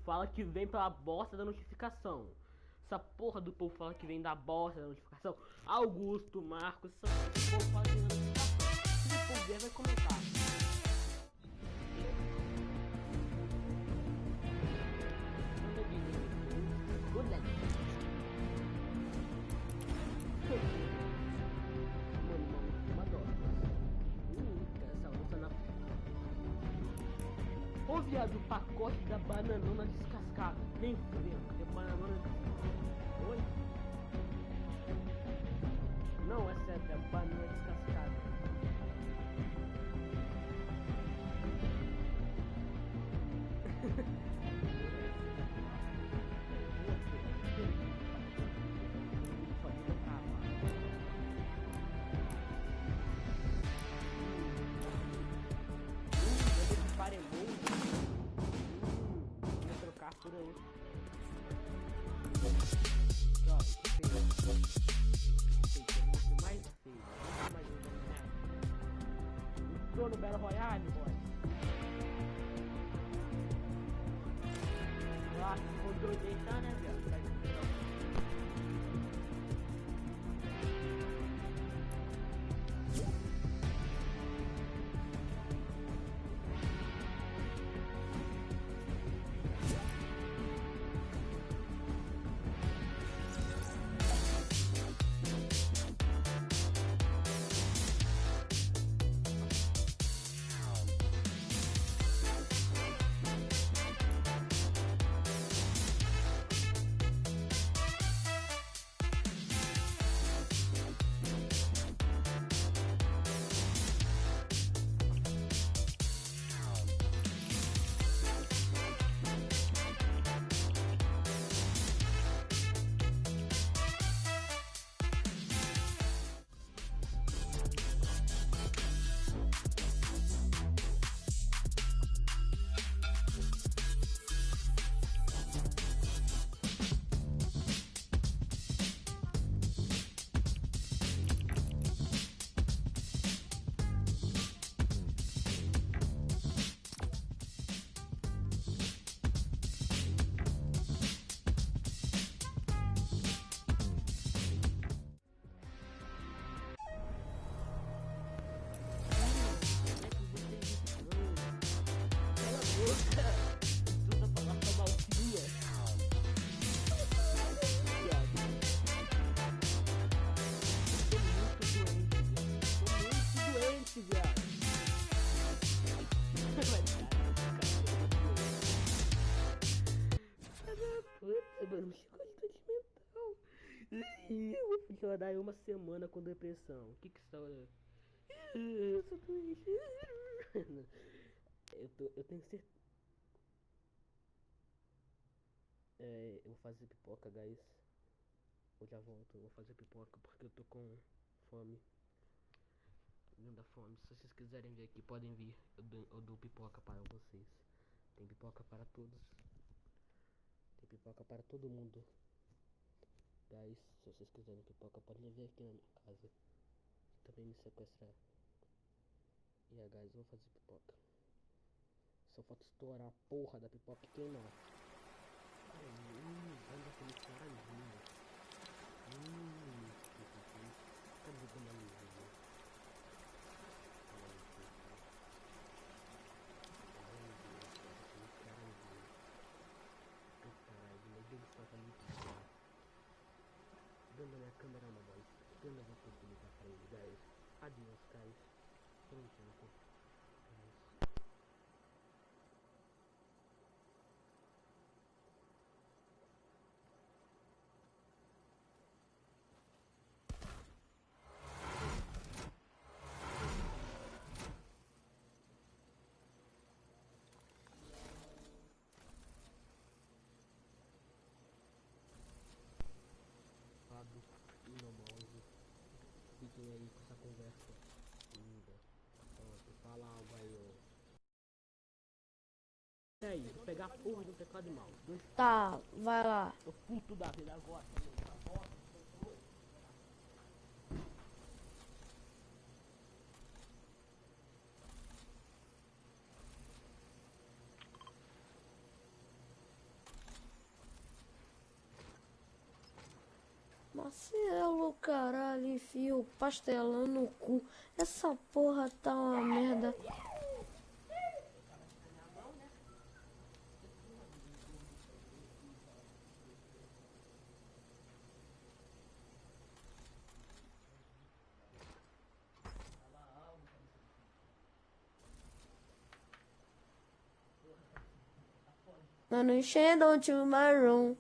fala que vem pela bosta da notificação. Essa porra do povo fala que vem da bosta da notificação. Augusto, Marcos, esse povo fala que vem da notificação. Se o povo ver, vai comentar. Ô viado, o pacote da bananona descascada. Nem fudendo, porque bananona descascada. Oi? Não, é sério, é banana descascada. Por aí. Ó, que feio. Feio, mais feio. Mais entrou no Battle Royale, boy. Ah, se controle deitar, né, viado? Vai eu vou chorar aí uma semana com depressão. O que que está olhando? Eu sou doente. Eu tenho certeza. Eu vou fazer pipoca, guys. Eu já volto, eu vou fazer pipoca porque eu tô com fome. Linda fome. Se vocês quiserem vir aqui, podem vir. Eu dou pipoca para vocês. Tem pipoca para todos. Tem pipoca para todo mundo. Guys, se vocês quiserem pipoca, podem vir aqui na minha casa. Também me sequestrar. E aí, guys, eu vou fazer pipoca. Só falta estourar a porra da pipoca e queimar. Olha aquele caralhinho. Cadê como é lindo? Caralho, meu Deus do céu, tá muito bom. Dando a minha câmera uma voz. Eu não vou conseguir pra ele, guys. Adeus, guys. Por um tempo. E no mouse. Fiquem aí com essa conversa linda. Pronto, fala algo aí, ó. E aí, vou pegar a porra do teclado de mouse. Tá, vai lá. Tô puto da vida agora. Marcelo, caralho, enfia o pastelão no cu. Essa porra tá uma merda. Mano, enchendo to my room.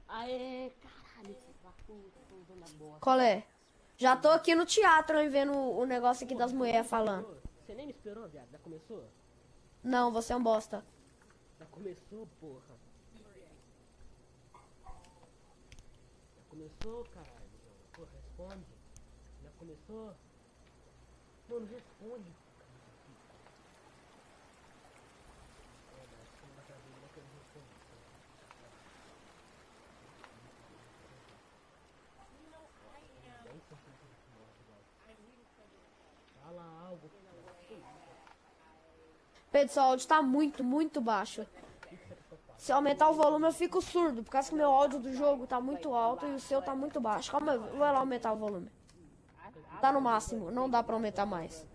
Aê, caralho, esses vagabundos estão dando a bosta. Qual é? Já tô aqui no teatro hein, vendo o negócio aqui das mulheres falando. Você nem me esperou, viado? Já começou? Não, você é um bosta. Já começou, porra. Já começou, caralho. Porra, responde. Já começou? Mano, responde. Fala algo. Pedro, seu áudio tá muito baixo. Se aumentar o volume eu fico surdo, por causa que o meu áudio do jogo tá muito alto e o seu tá muito baixo. Calma, eu vou lá aumentar o volume. Tá no máximo, não dá pra aumentar mais.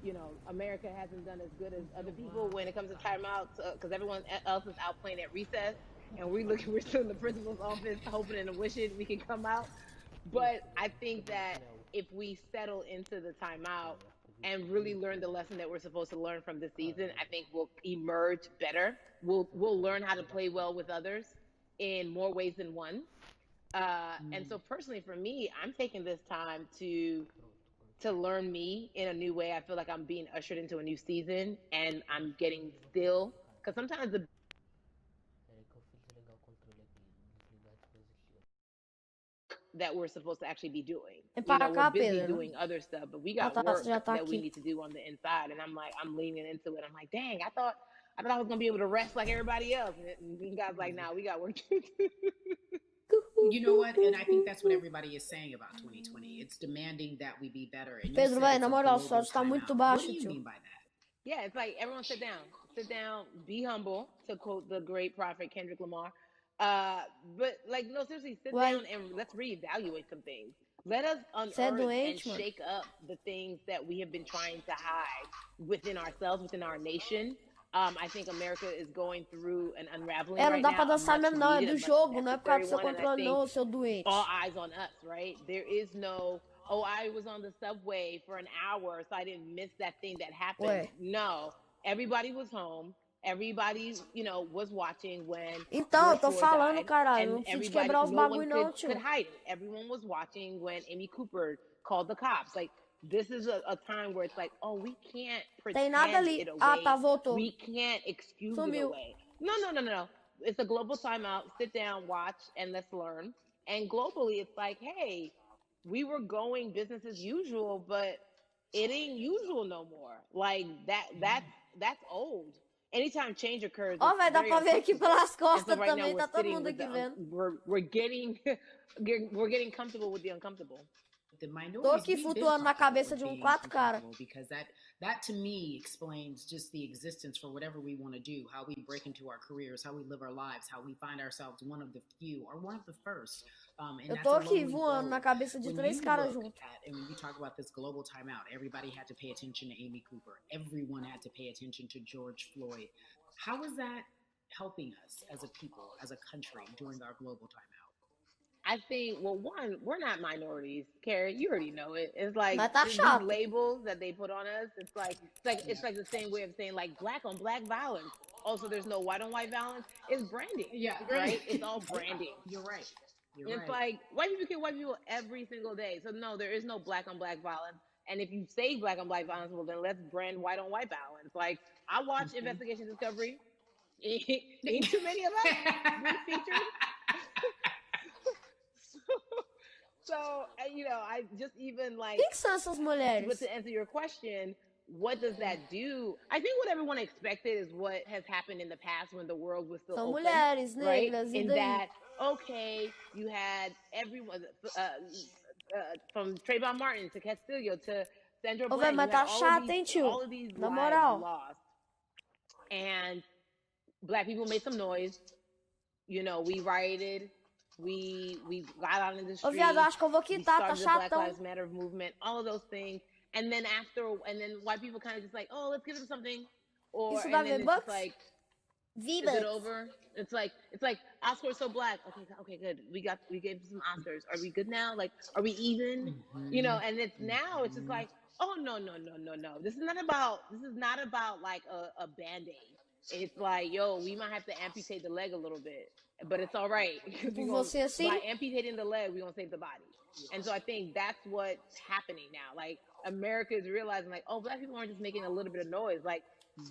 You know, America hasn't done as good as other people when it comes to timeouts because everyone else is out playing at recess, and we're still in the principal's office hoping and wishing we can come out. But I think that if we settle into the timeout and really learn the lesson that we're supposed to learn from this season, I think we'll emerge better. We'll learn how to play well with others in more ways than one. And so personally for me, I'm taking this time to learn me in a new way. I feel like I'm being ushered into a new season and I'm getting still. Because sometimes the that we're supposed to actually be doing. You know, we're busy doing other stuff, but we got work that we need to do on the inside. And I'm leaning into it. I'm like, dang, I thought I was gonna be able to rest like everybody else. And God's like, nah, we got work to do. You know what? And I think that's what everybody is saying about 2020. It's demanding that we be better. And Pedro, vai, na moral, o som tá muito baixo, tio. What do you mean by that? Yeah, it's like everyone sit down, be humble, to quote the great prophet Kendrick Lamar. But like, no, seriously, sit down and let's reevaluate some things. Let us unearth and shake up the things that we have been trying to hide within ourselves, within our nation. I think America is going through an unraveling right now. Não dá pra dançar mesmo não, é do jogo, não é por causa do seu controle não, seu doente. All eyes on us, right? There is no, oh, I was on the subway for an hour, so I didn't miss that thing that happened. Ué. No, everybody was home. Everybody, you know, was watching when então, eu tô falando, caralho, não precisa quebrar os bagulho não, tio. Could hide it. Everyone was watching when Amy Cooper called the cops. Like, this is a time where it's like, oh, we can't pretend it away. Ah, tá, voltou. We can't excuse it away. No. It's a global timeout. Sit down, watch, and let's learn. And globally, it's like, hey, we were going business as usual, but it ain't usual no more. Like that's old. Anytime change occurs, ó, velho, dá pra ver aqui pelas costas também, tá todo mundo aqui vendo. We're getting comfortable with the uncomfortable. Tô aqui flutuando na cabeça de quatro cara. Because that to me explains just the existence for whatever we want to do, how we break into our careers, how we live our lives, how we find ourselves one of the few or one of the first. Eu tô aqui voando na cabeça de três caras juntos. And when you talk about this global timeout, everybody had to pay attention to Amy Cooper. Everyone had to pay attention to George Floyd. How is that helping us as a people, as a country during our global timeout? I think, well, one, we're not minorities, Carrie. You already know it. It's like these labels that they put on us. It's like the same way of saying like black on black violence. Also, there's no white on white violence. It's branding. Yeah, right. It's all branding. You're right. It's like white people kill white people every single day. So no, there is no black on black violence. And if you say black on black violence, well then let's brand white on white violence. Like I watch Investigation Discovery. Ain't too many of us being featured. So, you know, I just even like... Quem são essas mulheres? But to answer your question, what does that do? I think what everyone expected is what has happened in the past when the world was still open. Mulheres, right? Negras, in that, okay, you had everyone... from Trayvon Martin to Castillo to Sandra Ô, velho, Bland, you mas had tá chato, hein, tio? all of these Na lives moral. lost, and Black people made some noise. You know, we rioted, we got out in the Ô, viado, streets, acho que eu vou we quitar, tá started the Black chatão. Lives Matter movement, all of those things. And then white people kind of just like, oh, let's give them something. Isso dá And then it's just V-Bucks? like, V-Bucks. is it over? It's like Oscars so black. Okay, good. We gave some Oscars. Are we good now? Like, are we even? You know, and it's just like, oh no. This is not about like a Band-Aid. It's like, yo, we might have to amputate the leg a little bit, but it's all right because by amputating the leg, we're gonna save the body. And so I think that's what's happening now. Like, America is realizing, like, oh, Black people aren't just making a little bit of noise. Like,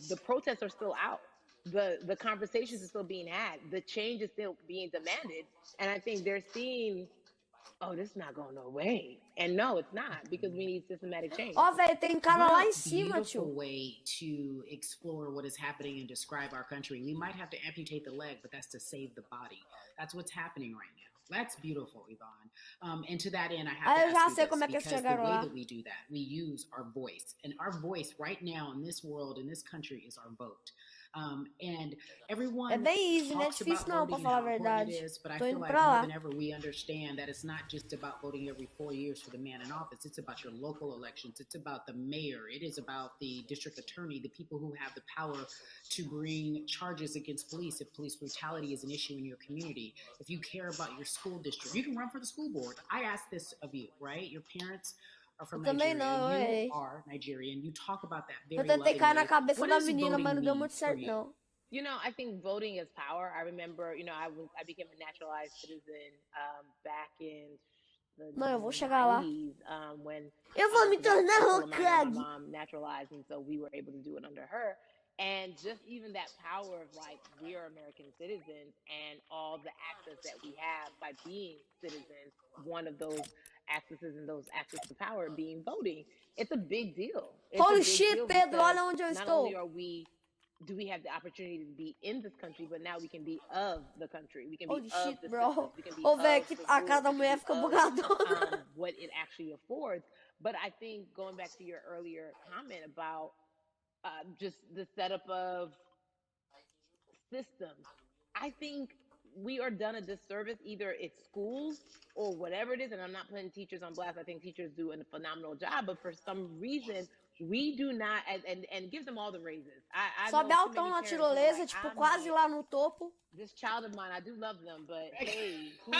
the protests are still out. The conversations are still being had. The change is still being demanded. And I think they're seeing, oh, this is not going away. And no, it's not, because we need systematic change. Ó, velho, tem cara lá em cima, beautiful tio. way to explore what is happening and describe our country. We might have to amputate the leg, but that's to save the body. That's what's happening right now. That's beautiful, Yvonne. And to that end, I have to ask you this, because the way that we do that, we use our voice. And our voice right now in this world, in this country, is our vote. And everyone É bem easy, não é talks difícil about não, pra voting and falar a how important verdade. it is, but I Tô feel indo like pra more lá. than ever we understand that it's not just about voting every 4 years for the man in office. It's about your local elections. It's about the mayor. It is about the district attorney, the people who have the power to bring charges against police if police brutality is an issue in your community. If you care about your school district, you can run for the school board. I ask this of you, right? Your parents are from Nigeria. You are Nigerian. You talk about that very Eu tentei cair na lovingly. cabeça What da does menina, mas voting não deu mean muito for certo, you? não. You know, I think voting is power. I remember, you know, I became a naturalized citizen back in the Não, eu vou chegar lá. 90s, when Eu vou me tornar my Hokage. mom naturalized, and so we were able to do it under her. And just even that power of, like, we are American citizens, and all the access that we have by being citizens, one of those accesses and those access to power being voting, it's a big deal. It's Holy a big shit, deal, Pedro, because olha onde eu not estou. only do we have the opportunity to be in this country, but now we can be of the country. We can be Holy of shit, the bro. systems. We can be Ô, of velho, the a rules. cara da We mulher can fica be bugadona. of what it actually affords. But I think, going back to your earlier comment about just the setup of systems, I think we are done a disservice, either it's schools or whatever it is, and I'm not putting teachers on blast. I think teachers do a phenomenal job, but for some reason we do not, and give them all the raises. I Sobe know too altão many na parents who are tirolesa, like, tipo, I'm quase like, lá no topo. this child of mine, I do love them, but hey, who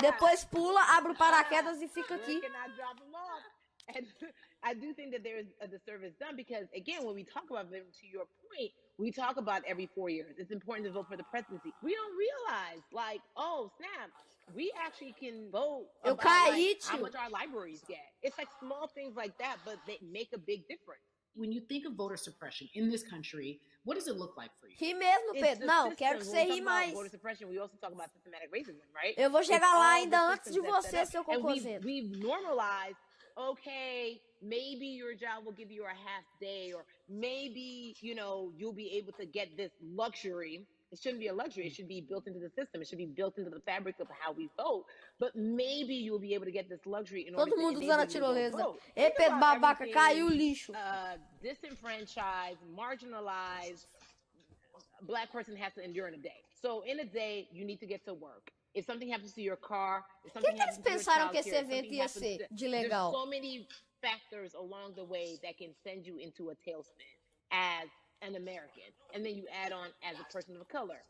Depois pula, abre o paraquedas e fica where aqui. can I drop them off? And I do think that there is a disservice done, because, again, when we talk about them, to your point, we talk about every 4 years. It's important to vote for the presidency. We don't realize, like, oh, snap, we actually can vote Eu about, caí, like, how tio. much our libraries get. It's like small things like that, but they make a big difference. When you think of voter suppression in this country, what does it look like for you? Ri mesmo, Pedro. Não, quero que você ri mais. Voter suppression, we also talk about systematic racism, right? Eu vou chegar lá ainda antes de você, seu And cocôzento. we've normalized, okay, maybe your job will give you a half day, or maybe, you know, you'll be able to get this luxury. It shouldn't be a luxury. It should be built into the system. It should be built into the fabric of how we vote. But maybe you'll be able to get this luxury in order Todo mundo to usando a enable you to tirolesa. vote. Ei, Pedro, babaca, caiu o lixo. Disenfranchised, marginalized Black person has to endure in a day. So in a day, you need to get to work. If something happens to your car, if something happens to your pensaram que child esse care, evento ia ser de legal? there's so many factors along the way that can send you into a tailspin as an American. And then you add on as a person of color.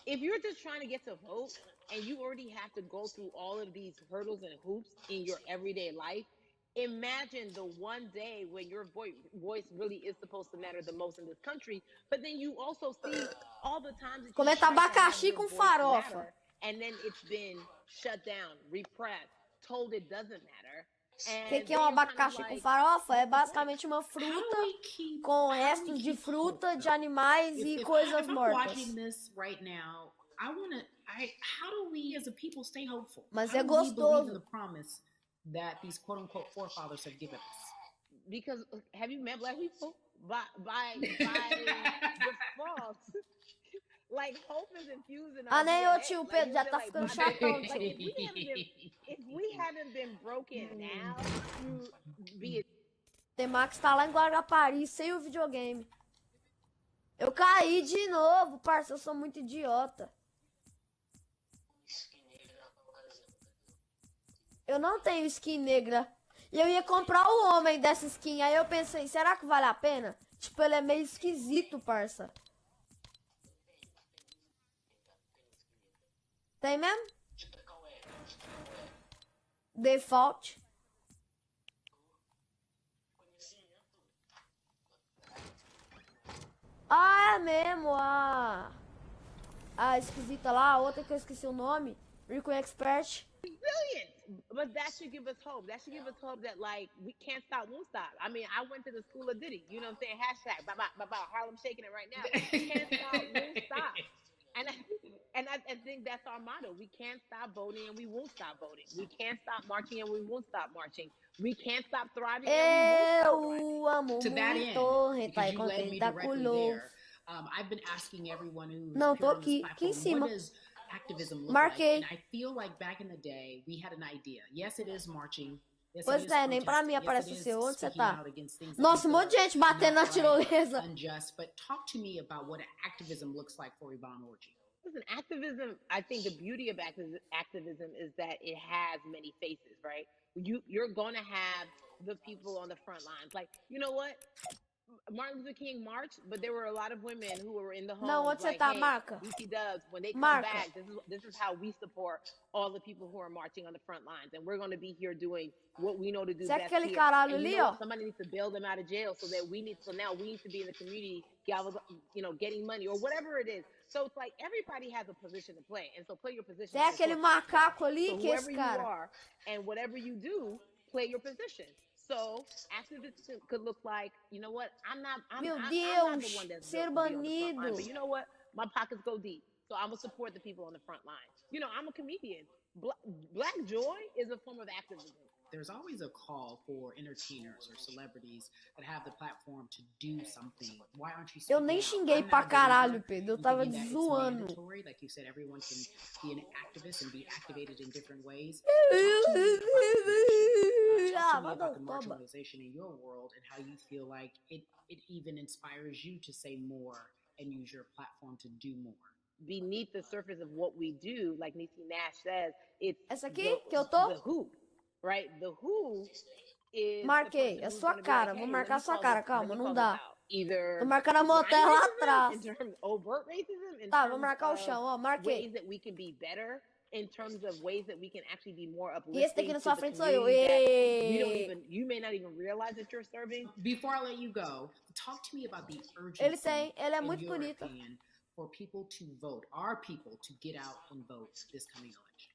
If you're just trying to get to vote and you already have to go through all of these hurdles and hoops in your everyday life, imagine the one day when your voice really is supposed to matter the most in this country, but then you also see all the times that Comenta abacaxi com farofa. And then it's been shut down, repressed, told it doesn't matter. O que é um abacaxi com farofa? É basicamente uma fruta com restos de fruta, de animais e coisas mortas. Watching this right now, how do we as a people stay hopeful? Mas é gostoso. In the promise that these quote-unquote forefathers have given us. Because have you met Black people? By default, Like hope is infused in our Ah, nem eu, DNA. tio Like, Pedro, you já feel tá like ficando we have chatão, like tio. if we haven't been broken now through being. T-Max tá lá em Guarapari, sem o videogame. Eu caí de novo, parça, eu sou muito idiota. Eu não tenho skin negra. E eu ia comprar o homem dessa skin. Aí eu pensei, será que vale a pena? Tipo, ele é meio esquisito, parça. Tem mesmo? Default. Ah, é mesmo. A esquisita lá, a outra que eu esqueci o nome. Rico Expert. Resilient, but that should give us hope. That should give us hope that like we can't stop, won't stop. I mean, I went to the school of Diddy. You know what I'm saying? Hashtag Harlem shaking it right now. Can't stop, won't stop. And I think that's our motto. We can't stop voting and we won't stop voting. We can't stop marching and we won't stop marching. We can't stop thriving and we won't stop thriving. Eu amo To that end, muito, because you led me directly there, I've been asking everyone who's Não, tô here on this aqui em platform, cima. what does activism look Marquei. like? And I feel like back in the day, we had an idea. Yes, it is marching. Yes, Pois it is é, nem pra mim protesting. aparece Yes, o it seu. is Onde você speaking tá? out against things that Nossa, um we monte de feel gente are batendo na not right or tirolesa. unjust. But talk to me about what activism looks like for Yvonne Orji. Listen, activism, I think the beauty of activism is that it has many faces, right? You're going to have the people on the front lines. Like, you know what? Martin Luther King marched, but there were a lot of women who were in the Não, homes onde você like, tá? hey, Marca. BT Dubs, when they come Marca. back, this is how we support all the people who are marching on the front lines. And we're going to be here doing what we know to do Você é best aquele here. caralho And you ali, know ó. what? Somebody needs to bail them out of jail so now we need to be in the community, getting money or whatever it is. So it's like everybody has a position to play. And so play your position. Você é aquele macaco ali, So que esse whoever you cara. are and whatever you do, play your position. So activism could look like, you know what? I'm not the one that's ser built to be on the front line, banido. but you know what? My pockets go deep, so I'm gonna support the people on the front line. I'm a comedian. Black joy is a form of activism. There's always a call for entertainers or celebrities that have the platform to do something. Why aren't you Eu speaking nem out? xinguei I'm pra not a caralho, believer Pedro. Eu in tava thinking that it's zoando. mandatory. Like you said, everyone can be an activist and be activated in different ways. Talk to me about the marginalization in your world and how you feel like it even inspires you to say more and use your platform to do more. Beneath the surface of what we do, like Niecy Nash says, it's Essa aqui que eu tô? the who, right? The who is Marquei, é sua cara. Vou marcar sua cara, calma, não dá. Tô marcando a motel lá atrás. In terms of overt racism, in Tá, terms vou marcar o chão, ó, marquei. ways that we can be better, in terms of ways that we can actually be more uplifting. E esse daqui na sua frente sou eu. You may not even realize that you're serving. Before I let you go, talk to me about the urgency. Ele é muito bonito. For people to vote, our people to get out and vote this coming election.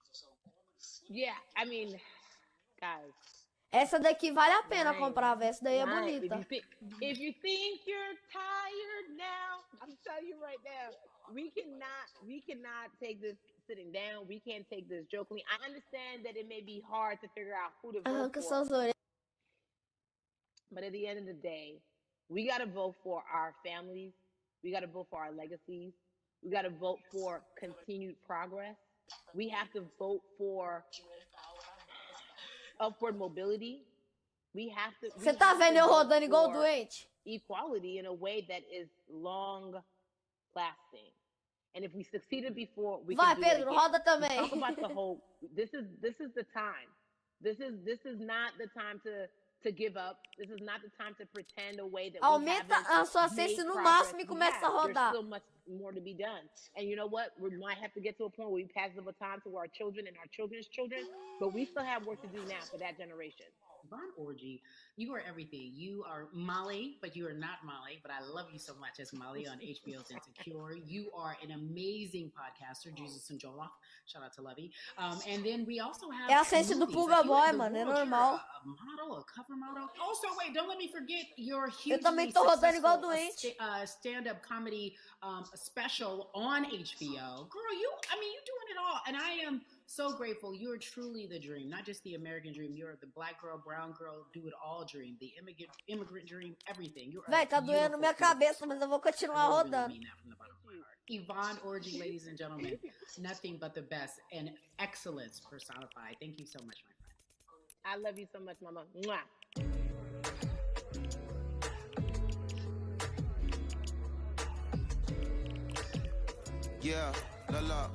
Yeah, I mean, guys. Essa daqui vale a pena comprar, velho. Essa daí é bonita. If you think you're tired now, I'm telling you right now, we cannot take this sitting down. We can't take this jokingly. I understand that it may be hard to figure out who to vote for. But at the end of the day, we got to vote for our families. We got to vote for our legacies. We got to vote for continued progress. We have to vote for upward mobility. We have to. Você tá vendo eu rodando igual doente? Equality in a way that is long lasting. And if we succeeded before, we can do Pedro, it again. roda também. Talk about the whole. This is the time. This is not the time to give up. This is not the time to pretend a way that aumenta a sua assistência no máximo e começa a rodar. There's still much more to be done. And you know what? We might have to get to a point where we pass the baton to our children and our children's children, but we still have work to do now for that generation. Yvonne Orji, you are everything. You are Molly, but you are not Molly, but I love you so much as Molly on HBO's Insecure. You are an amazing podcaster, Jesus and Joloff. Shout out to Lovey. And then we also have... É a essência do Pulga Boy, mano, é normal. A model, a cover model. Also, wait, don't let me forget your hugely Eu também tô rodando igual doente. stand-up comedy special on HBO. Girl, you're doing it all. And I am So grateful. You are truly the dream, not just the American dream. You're the black girl, brown girl, do it all dream, the immigrant dream, everything. You are Véi, tá doendo minha cabeça, mas eu vou continuar really rodando. mean that from the bottom of my heart. Yvonne Orji, ladies and gentlemen, nothing but the best and excellence personified. Thank you so much, my friend. I love you so much, Mama. Mwah. Yeah, la.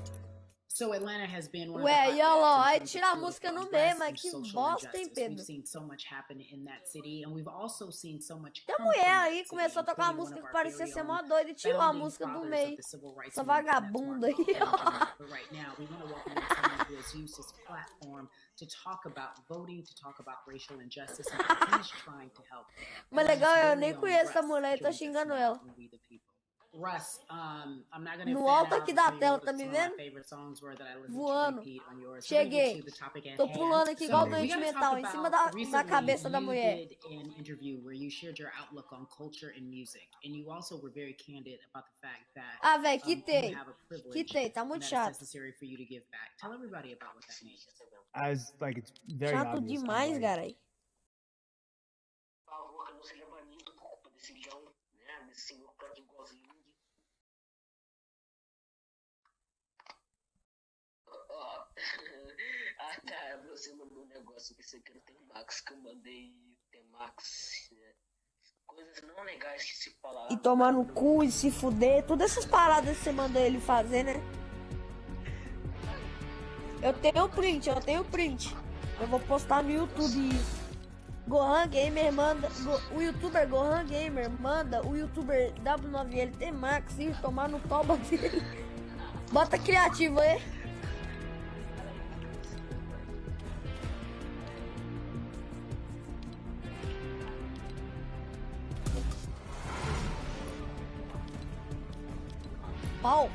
So Atlanta has been one of Ué, the e olha lá, aí hotbeds tira a in terms música of no political meio, unrest mas and que social bosta, hein, injustice. Pedro? We've seen so much happen in that city, and we've also seen so much Tem a come mulher from aí, that começou a city, tocar uma including one música of que our parecia very ser own mó doida e tirou a founding música do fathers of meio. the civil rights Essa movement, and that's vagabunda Martin aí, Luther King ó. Jr. But right now, we want to welcome in someone who has used his platform to talk about voting, to talk about racial injustice, and how he's trying to help. Mas And legal, eu very nem own conheço essa Russ mulher e tô joins us xingando now ela. on We the People. Russ, I'm not gonna No fan alto out aqui and da tell you tela, what tá me some of my vendo? favorite songs were that I listened to Voando. repeat on yours. So we're gonna Cheguei. get to the topic at Tô hand. pulando aqui igual So we doente gotta talk mental, em cima about da cabeça da you mulher. did an interview where you shared your outlook on culture and music, and you also were very candid about the fact that Ah, véi, you quitei. have a privilege Quitei, tá and muito that it's chato. necessary for you to give back. Tell everybody about what that means. As like it's very Chato obvious. I'm demais, white. garai. Por favor, que não seja banido por culpa desse leão, né? Desse senhor Frank Gosling. Ah, tá. Você mandou um negócio que você quer ter Max, que eu mandei ter Max, né? Coisas não legais que se falaram. E tomar no cu e se fuder, todas essas paradas que você mandou ele fazer, né? Eu tenho print. Eu vou postar no YouTube isso. Gohan Gamer manda. O youtuber Gohan Gamer manda o youtuber W9LT Max ir tomar no toba dele. Bota criativo aí. Pau.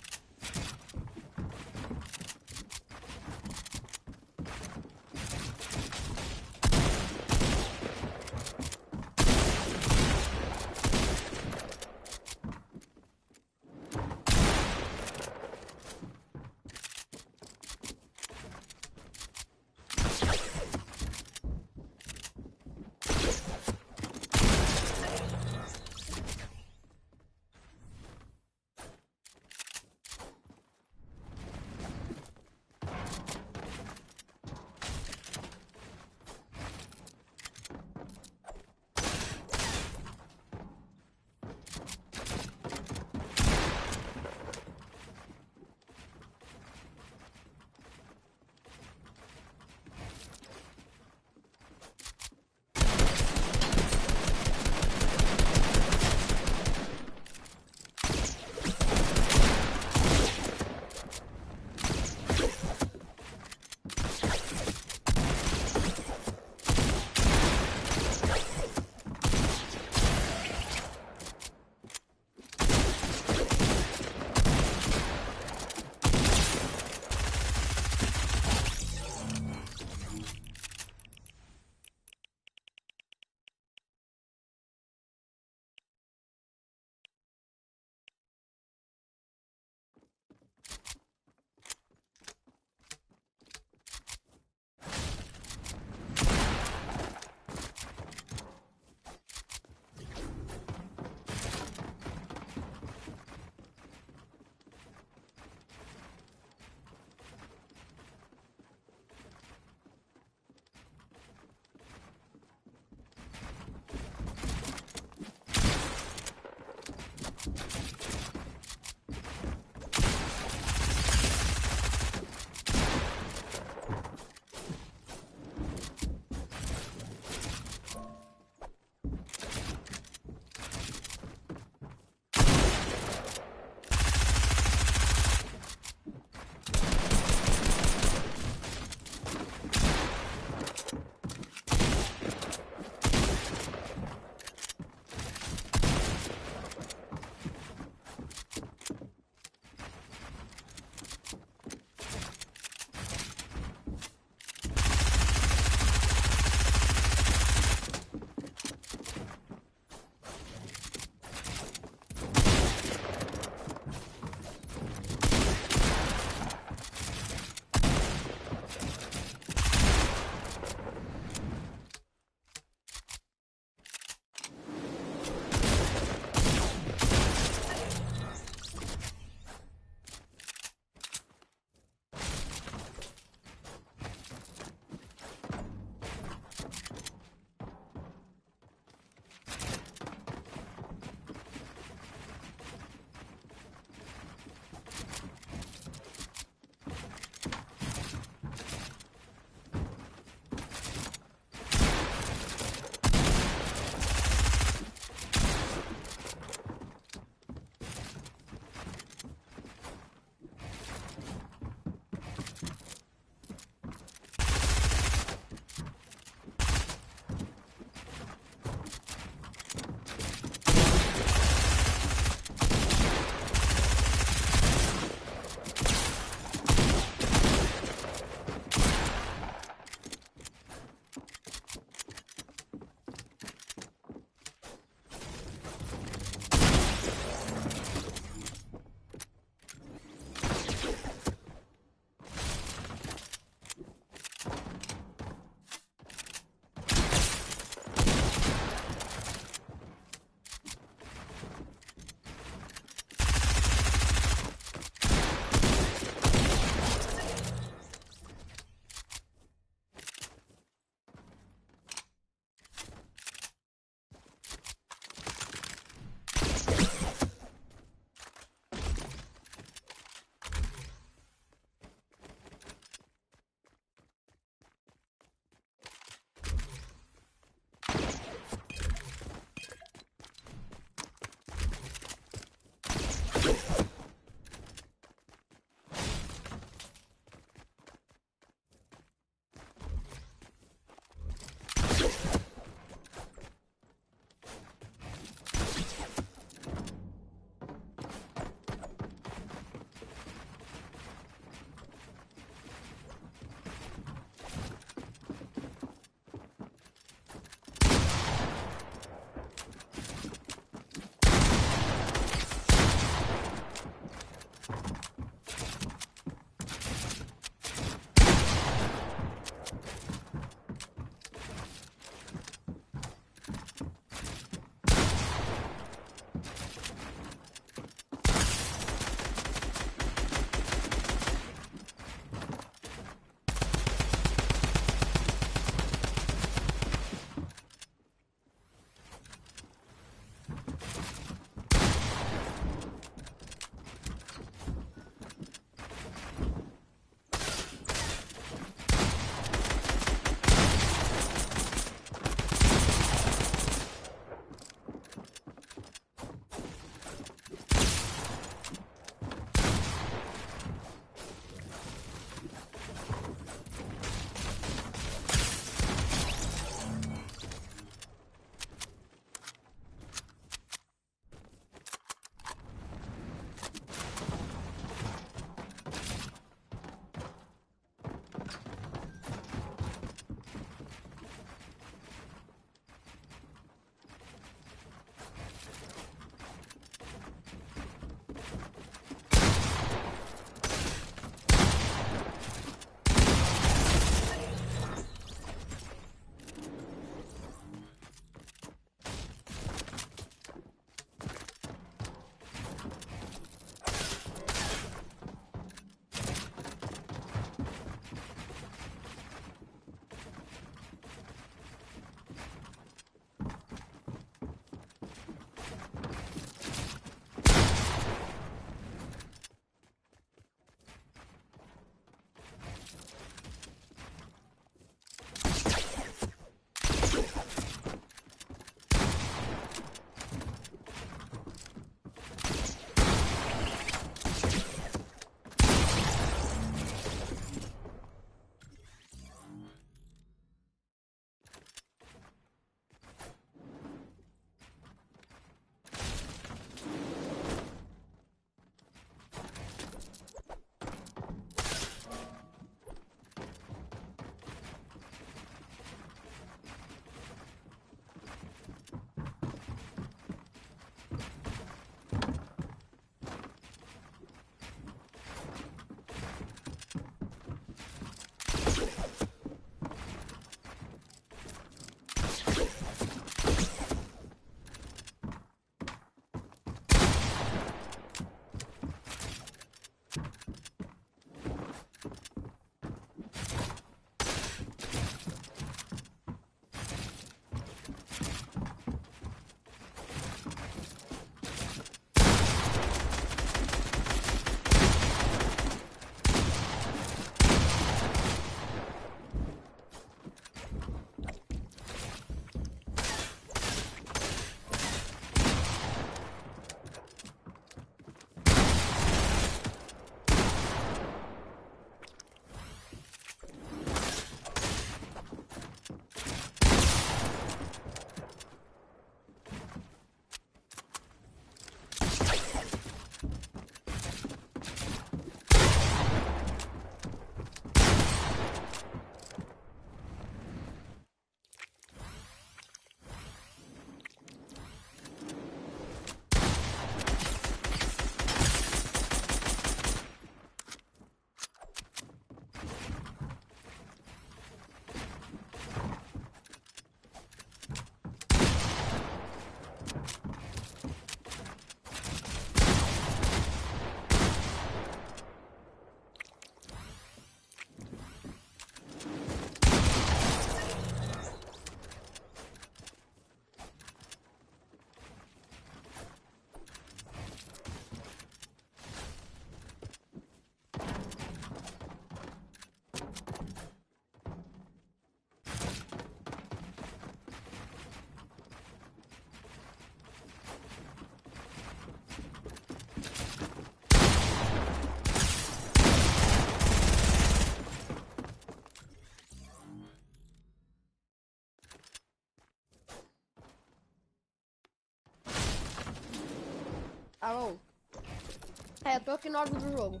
É, eu tô aqui no hora do jogo.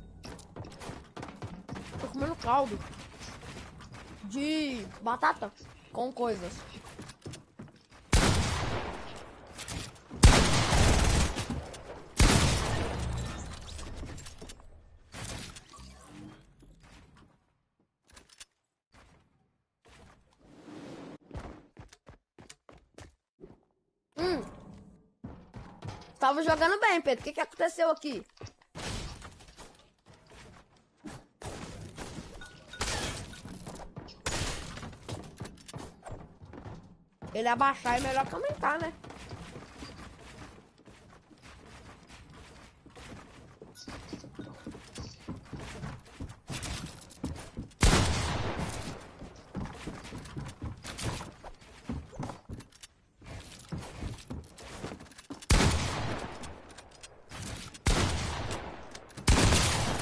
Tô comendo caldo de batata com coisas. Tava jogando bem, Pedro. O que aconteceu aqui? Ele abaixar é melhor que aumentar, né?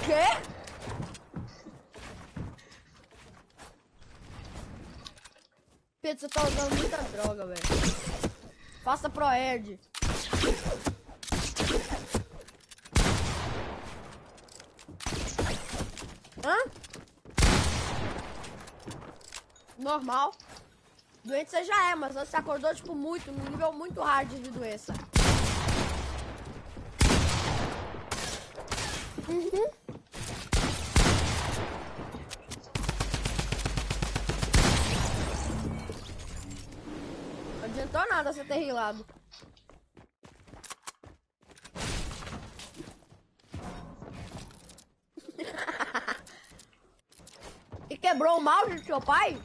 Quê? Pedro, você tá usando muita droga, velho. Faça pro-ed. Hã? Normal. Doente você já é, mas você acordou, tipo, muito, num nível muito hard de doença. Uhum. Não adiantou nada você ter rilado. E quebrou o mouse do seu pai?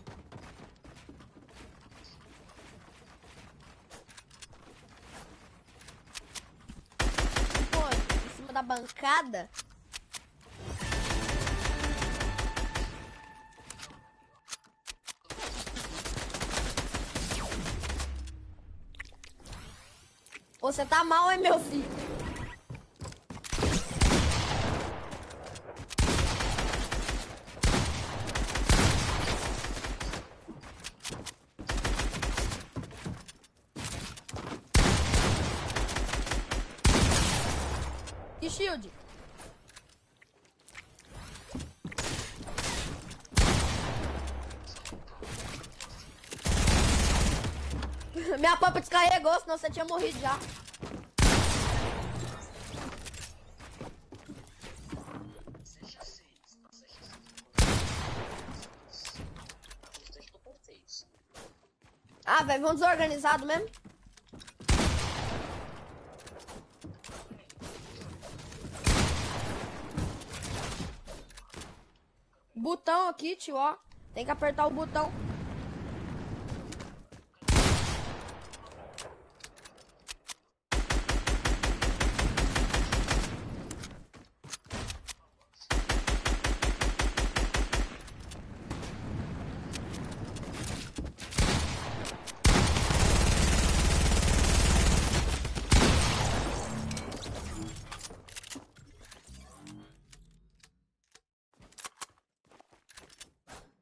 Pô, em cima da bancada? Você tá mal, hein, meu filho? Que shield? Minha pampa descarregou, senão você tinha morrido já. Ah, velho, vão desorganizado mesmo? Botão aqui, tio, ó. Tem que apertar o botão.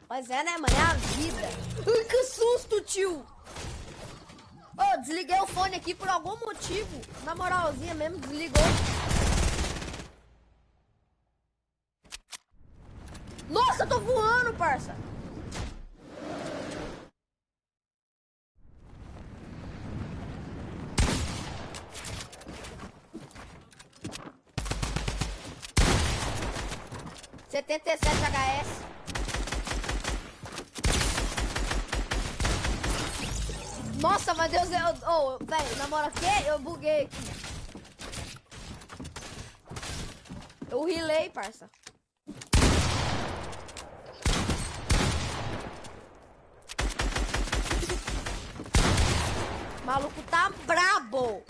Mas é, né, mãe? É a vida. Ai, que susto, tio. Ô, desliguei o fone aqui por algum motivo. Na moralzinha mesmo, desligou. Nossa, eu tô voando, parça. ...77 HS. Nossa, meu Deus, velho, na moral, que eu buguei aqui. Eu rilei, parça. O maluco tá brabo.